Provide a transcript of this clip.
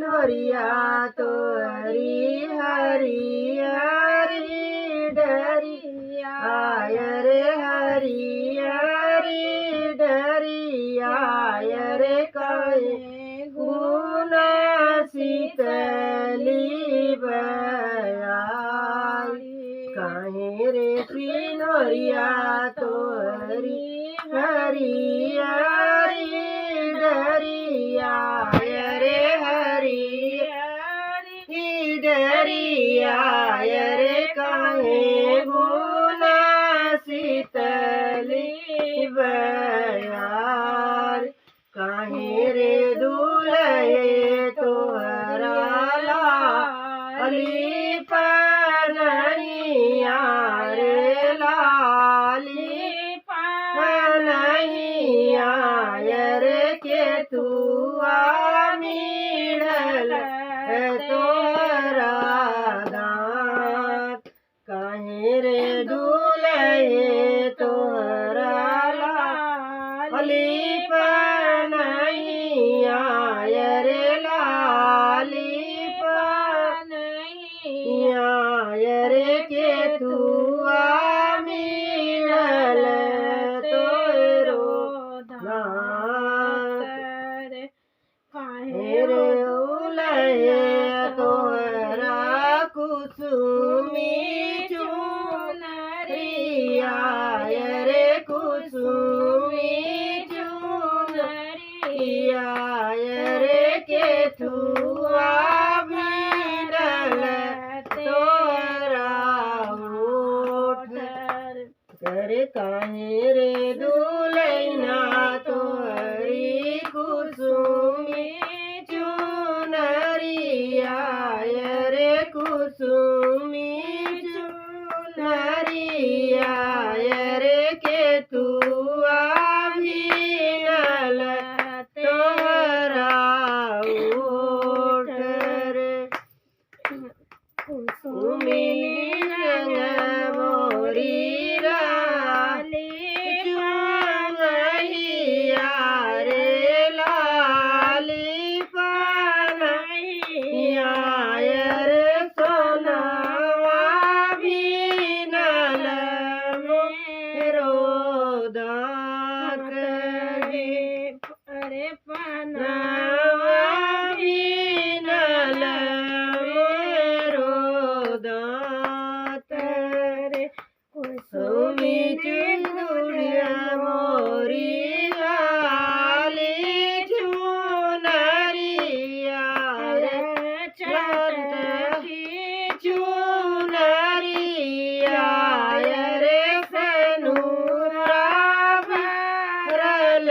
पिनोरिया तो हरी हरी हरी डरिया रे हरी हरी डरिया रे कहे गुण शीतली बयाई कहे रे पिनोरिया तो हरी हरी हरी डरिया रे हरी हरी डरिया रे कहे गुण शीतली बयार कहे रे दूल्हे तोहरा लाली पनैया रे लाली पनैया रे के तुआ मिलल तोहरा दांत कहे रे दूल्हे तोहरा लाली पनैया रे लाली पनैया रे के तुआ मिलल तोरो दांत कहे रे दूल्हे तोहरा कुसुमी चुनरिया रे कुसुमी चुनरिया रे के तुआ मिलल तोहरा ओठ करे कहे रे दूल्हा तोहरी कुसुमी चुनरिया रे कुसुमी चुनरिया रे के तुआ मिलल तोहरा ओठ रे कुसुमी रंग मोरी लाली चुनरिया रे लाली पनैया रे सोनावा बिनल मेरो दांत अरे पनावा बिनल मेरो दांत रे कुसुमी चुनरिया मोरी लाली चुनरिया रे चंद की चुनरिया रे सनुरा भरल